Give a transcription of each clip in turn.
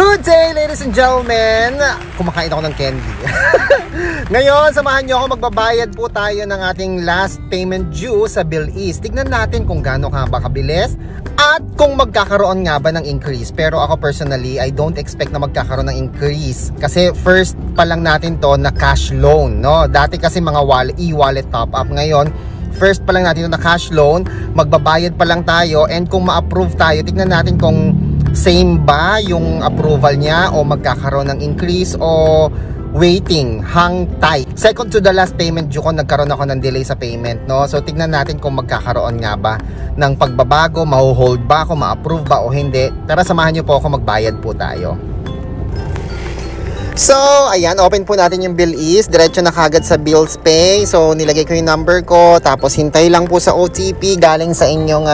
Good day, ladies and gentlemen! Kumakain ako ng candy. Ngayon, samahan nyo ako, magbabayad po tayo ng ating last payment due sa BillEase. Tignan natin kung gaano ka ba kabilis at kung magkakaroon nga ba ng increase. Pero ako personally, I don't expect na magkakaroon ng increase. Kasi first pa lang natin to na cash loan, no? Dati kasi mga e-wallet top up. Ngayon, first pa lang natin to na cash loan. Magbabayad pa lang tayo, and kung ma-approve tayo, tignan natin kung same ba yung approval niya o magkakaroon ng increase o waiting, hang tight. Second to the last payment due ko, nagkaroon ako ng delay sa payment, no? So tignan natin kung magkakaroon nga ba ng pagbabago, maho-hold ba ako, ma-approve ba o hindi. Tara, samahan niyo po ako, magbayad po tayo. So, ayan, open po natin yung BillEase. Diretso na kagad sa Bills Pay. So, nilagay ko yung number ko. Tapos, hintay lang po sa OTP galing sa inyong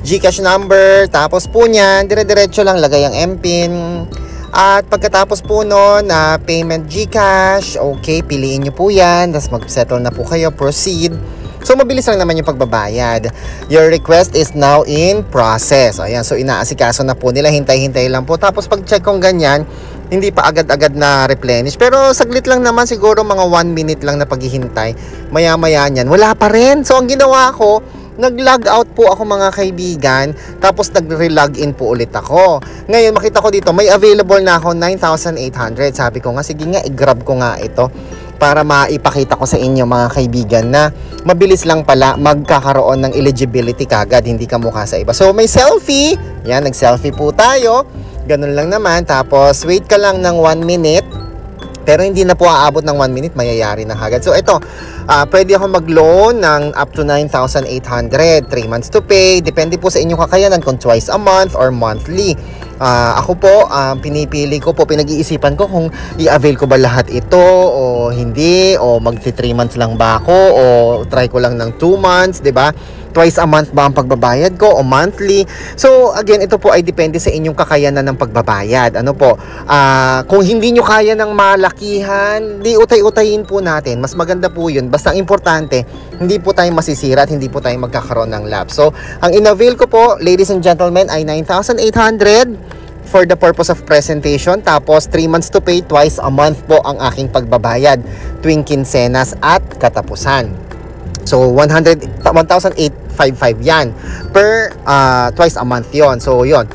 GCash number. Tapos po niyan, dire-diretso lang lagay ang MPIN. At pagkatapos po nun, payment GCash. Okay, piliin nyo po yan. Tapos, mag-settle na po kayo. Proceed. So, mabilis lang naman yung pagbabayad. Your request is now in process. Ayan, so inaasikaso na po nila. Hintay-hintay lang po. Tapos, pag-check kong ganyan, hindi pa agad-agad na replenish. Pero saglit lang naman, siguro mga 1 minute lang na paghihintay. Maya-maya niyan, wala pa rin. So, ang ginawa ko, nag-log out po ako mga kaibigan. Tapos, nag-re-log in po ulit ako. Ngayon, makita ko dito, may available na ako 9,800. Sabi ko nga, sige nga, i-grab ko nga ito para maipakita ko sa inyo mga kaibigan na mabilis lang pala magkakaroon ng eligibility kagad, hindi ka mukha sa iba. So, may selfie. Yan, nag-selfie po tayo. Ganun lang naman. Tapos, wait ka lang ng 1 minute. Pero hindi na po aabot ng 1 minute, mayayari na agad. So, ito, pwede ako mag-loan ng up to 9,800. 3 months to pay. Depende po sa inyong kakayanan kung twice a month or monthly. Ako po, pinipili ko po, pinag-iisipan ko kung i-avail ko ba lahat ito o hindi, o magti 3 months lang ba ako, o try ko lang ng 2 months, 'di ba? Twice a month ba ang pagbabayad ko o monthly? So, again, ito po ay depende sa inyong kakayanan ng pagbabayad. Ano po? Kung hindi nyo kaya ng malakihan, di utay-utayin po natin. Mas maganda po yun. Basta ang importante, hindi po tayo masisira at hindi po tayo magkakaroon ng lapse. So, ang in-avail ko po, ladies and gentlemen, ay 9,800 for the purpose of presentation. Tapos, 3 months to pay, twice a month po ang aking pagbabayad tuwing kinsenas at katapusan. So, 1,855 yan per twice a month yon. So, yon.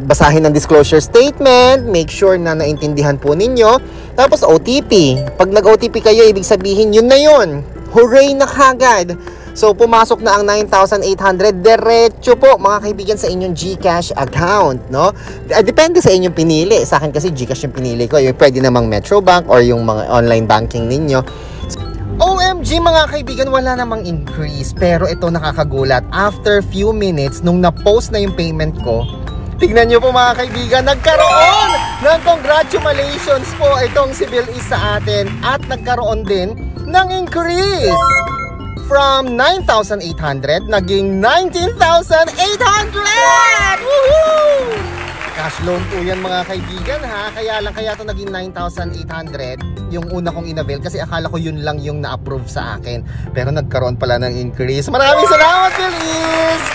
Basahin ang disclosure statement. Make sure na naintindihan po ninyo. Tapos, OTP. Pag nag-OTP kayo, ibig sabihin, yun na yun. Hooray na kagad. So, pumasok na ang 9,800. Diretso po, mga kaibigan, sa inyong GCash account, no? Depende sa inyong pinili. Sa akin kasi GCash yung pinili ko. Yung pwede namang Metrobank or yung mga online banking ninyo. OMG mga kaibigan, wala namang increase. Pero ito nakakagulat. After few minutes, nung na-post na yung payment ko, tignan nyo po mga kaibigan, nagkaroon ng congratulations po itong si BillEase sa atin. At nagkaroon din ng increase. From 9,800, naging 19,800! Woohoo! Cash loan po yan mga kaibigan ha. Kaya ito naging 9,800 yung una kong in-avail kasi akala ko yun lang yung na-approve sa akin. Pero nagkaroon pala ng increase. Maraming salamat, BillEase!